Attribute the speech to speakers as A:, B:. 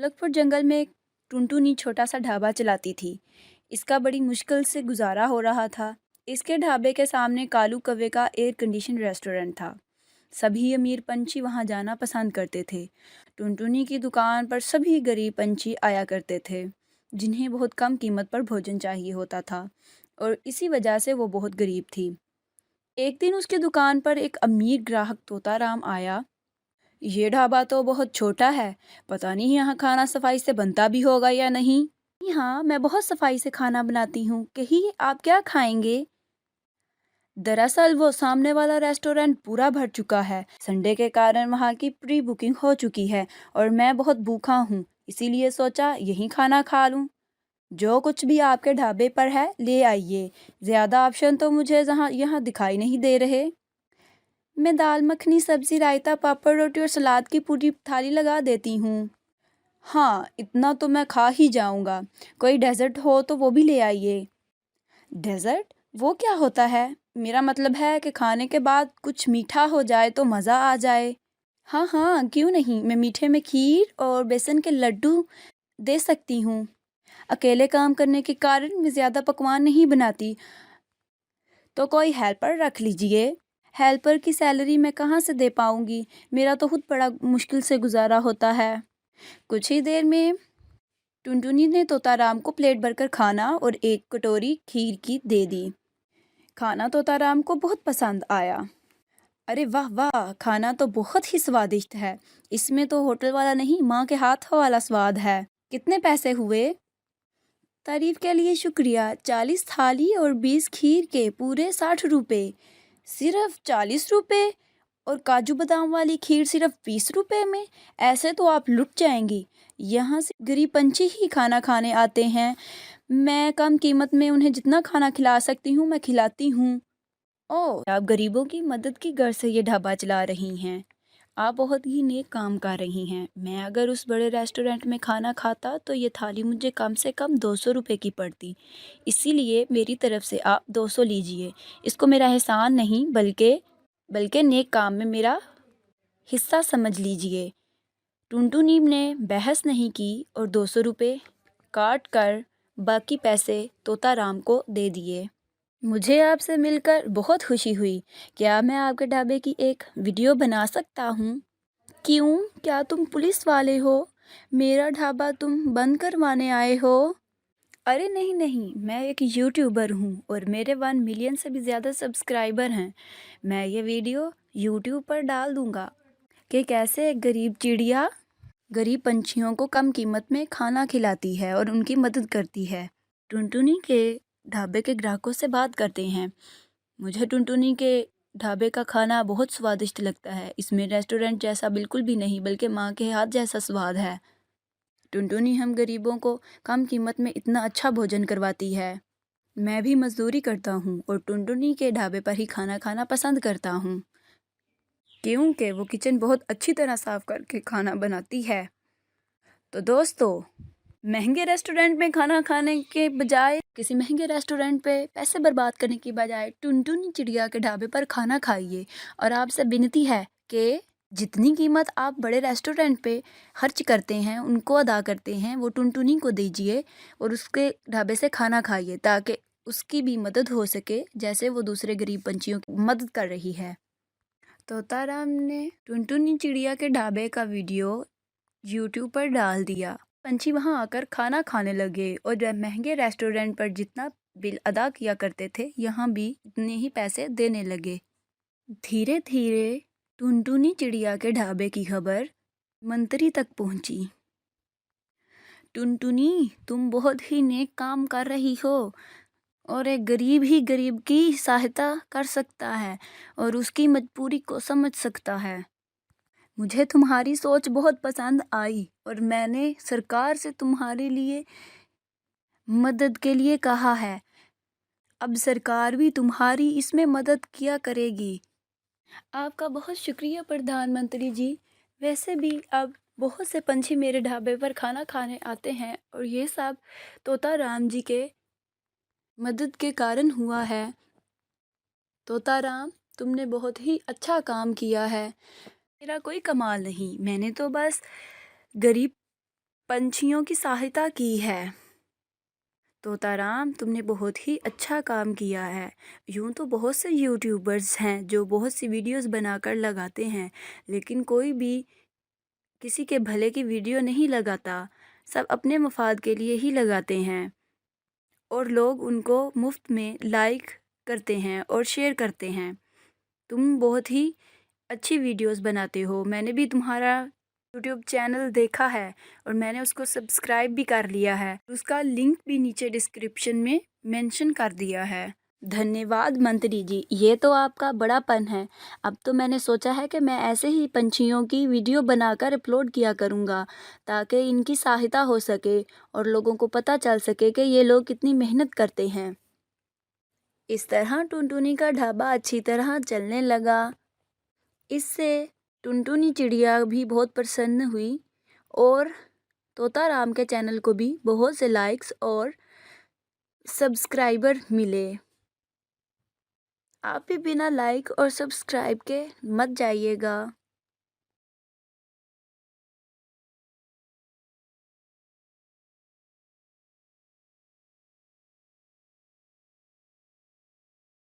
A: गोरखपुर जंगल में एक टुनटुनी छोटा सा ढाबा चलाती थी। इसका बड़ी मुश्किल से गुजारा हो रहा था। इसके ढाबे के सामने कालू कव्वे का एयर कंडीशन रेस्टोरेंट था। सभी अमीर पंछी वहां जाना पसंद करते थे। टुनटुनी की दुकान पर सभी गरीब पंछी आया करते थे, जिन्हें बहुत कम कीमत पर भोजन चाहिए होता था, और इसी वजह से वो बहुत गरीब थी। एक दिन उसकी दुकान पर एक अमीर ग्राहक तोताराम आया। ये ढाबा तो बहुत छोटा है, पता नहीं यहाँ खाना सफाई से बनता भी होगा या नहीं। जी हाँ, मैं बहुत सफाई से खाना बनाती हूँ, कहिए आप क्या खाएंगे। दरअसल वो सामने वाला रेस्टोरेंट पूरा भर चुका है। संडे के कारण वहाँ की प्री बुकिंग हो चुकी है और मैं बहुत भूखा हूँ, इसीलिए सोचा यहीं खाना खा लूँ। जो कुछ भी आपके ढाबे पर है ले आइए। ज़्यादा ऑप्शन तो मुझे जहाँ यहाँ दिखाई नहीं दे रहे। मैं दाल मखनी, सब्जी, रायता, पापड़, रोटी और सलाद की पूरी थाली लगा देती हूँ। हाँ, इतना तो मैं खा ही जाऊंगा। कोई डेजर्ट हो तो वो भी ले आइए। डेजर्ट? वो क्या होता है? मेरा मतलब है कि खाने के बाद कुछ मीठा हो जाए तो मज़ा आ जाए। हाँ हाँ, क्यों नहीं, मैं मीठे में खीर और बेसन के लड्डू दे सकती हूँ। अकेले काम करने के कारण मैं ज़्यादा पकवान नहीं बनाती, तो कोई हेल्पर रख लीजिए। हेल्पर की सैलरी मैं कहाँ से दे पाऊंगी, मेरा तो खुद बड़ा मुश्किल से गुजारा होता है। कुछ ही देर में टुनटुनी ने तोताराम को प्लेट भरकर खाना और एक कटोरी खीर की दे दी। खाना तोताराम को बहुत पसंद आया। अरे वाह वाह, खाना तो बहुत ही स्वादिष्ट है। इसमें तो होटल वाला नहीं, माँ के हाथ वाला स्वाद है। कितने पैसे हुए? तारीफ के लिए शुक्रिया। 40 थाली और 20 खीर के पूरे 60 रुपए। सिर्फ 40 रुपए? और काजू बादाम वाली खीर सिर्फ 20 रुपए में? ऐसे तो आप लुट जाएंगी। यहाँ से गरीब पंछी ही खाना खाने आते हैं। मैं कम कीमत में उन्हें जितना खाना खिला सकती हूँ मैं खिलाती हूँ। ओह, आप गरीबों की मदद की गर्ज से ये ढाबा चला रही हैं। आप बहुत ही नेक काम कर रही हैं। मैं अगर उस बड़े रेस्टोरेंट में खाना खाता तो ये थाली मुझे कम से कम 200 रुपये की पड़ती। इसीलिए मेरी तरफ से आप 200 लीजिए। इसको मेरा एहसान नहीं बल्कि बल्कि नेक काम में मेरा हिस्सा समझ लीजिए। टुनटुनी ने बहस नहीं की और 200 रुपये काट कर बाकी पैसे तोताराम को दे दिए। मुझे आपसे मिलकर बहुत खुशी हुई। क्या मैं आपके ढाबे की एक वीडियो बना सकता हूँ? क्यों, क्या तुम पुलिस वाले हो? मेरा ढाबा तुम बंद करवाने आए हो? अरे नहीं नहीं, मैं एक यूट्यूबर हूँ और मेरे 1 मिलियन से भी ज़्यादा सब्सक्राइबर हैं। मैं ये वीडियो यूट्यूब पर डाल दूँगा कि कैसे एक गरीब चिड़िया गरीब पंछियों को कम कीमत में खाना खिलाती है और उनकी मदद करती है। टुनटुनी के ढाबे के ग्राहकों से बात करते हैं। मुझे टुनटुनी के ढाबे का खाना बहुत स्वादिष्ट लगता है। इसमें रेस्टोरेंट जैसा बिल्कुल भी नहीं बल्कि माँ के हाथ जैसा स्वाद है। टुनटुनी हम गरीबों को कम कीमत में इतना अच्छा भोजन करवाती है। मैं भी मजदूरी करता हूँ और टुनटुनी के ढाबे पर ही खाना खाना पसंद करता हूँ, क्योंकि वो किचन बहुत अच्छी तरह साफ करके खाना बनाती है। तो दोस्तों, महंगे रेस्टोरेंट में खाना खाने के बजाय, किसी महंगे रेस्टोरेंट पे पैसे बर्बाद करने की बजाय टुनटुनी चिड़िया के ढाबे पर खाना खाइए। और आपसे विनती है कि जितनी कीमत आप बड़े रेस्टोरेंट पे खर्च करते हैं, उनको अदा करते हैं, वो टुनटुनी को दीजिए और उसके ढाबे से खाना खाइए, ताकि उसकी भी मदद हो सके जैसे वो दूसरे गरीब पंछियों की मदद कर रही है। तोताराम ने टुनटुनी चिड़िया के ढाबे का वीडियो यूट्यूब पर डाल दिया। पंछी वहां आकर खाना खाने लगे और जब महंगे रेस्टोरेंट पर जितना बिल अदा किया करते थे, यहाँ भी इतने ही पैसे देने लगे। धीरे धीरे टुनटुनी चिड़िया के ढाबे की खबर मंत्री तक पहुंची। टुनटुनी, तुम बहुत ही नेक काम कर रही हो और एक गरीब ही गरीब की सहायता कर सकता है और उसकी मजबूरी को समझ सकता है। मुझे तुम्हारी सोच बहुत पसंद आई और मैंने सरकार से तुम्हारे लिए मदद के लिए कहा है। अब सरकार भी तुम्हारी इसमें मदद किया करेगी। आपका बहुत शुक्रिया प्रधानमंत्री जी। वैसे भी अब बहुत से पंछी मेरे ढाबे पर खाना खाने आते हैं और ये सब तोताराम जी के मदद के कारण हुआ है। तोताराम, तुमने बहुत ही अच्छा काम किया है। मेरा कोई कमाल नहीं, मैंने तो बस गरीब पंछियों की सहायता की है। तोताराम, तुमने बहुत ही अच्छा काम किया है। यूँ तो बहुत से यूट्यूबर्स हैं जो बहुत सी वीडियोस बनाकर लगाते हैं, लेकिन कोई भी किसी के भले की वीडियो नहीं लगाता। सब अपने मफाद के लिए ही लगाते हैं और लोग उनको मुफ्त में लाइक करते हैं और शेयर करते हैं। तुम बहुत ही अच्छी वीडियोस बनाते हो। मैंने भी तुम्हारा यूट्यूब चैनल देखा है और मैंने उसको सब्सक्राइब भी कर लिया है। उसका लिंक भी नीचे डिस्क्रिप्शन में मेंशन कर दिया है। धन्यवाद मंत्री जी, ये तो आपका बड़ापन है। अब तो मैंने सोचा है कि मैं ऐसे ही पंछियों की वीडियो बनाकर अपलोड किया करूँगा, ताकि इनकी सहायता हो सके और लोगों को पता चल सके कि ये लोग कितनी मेहनत करते हैं। इस तरह टुनटुनी का ढाबा अच्छी तरह चलने लगा। इससे टुनटुनी चिड़िया भी बहुत प्रसन्न हुई और तोताराम के चैनल को भी बहुत से लाइक्स और सब्सक्राइबर मिले। आप भी बिना लाइक और सब्सक्राइब के मत जाइएगा।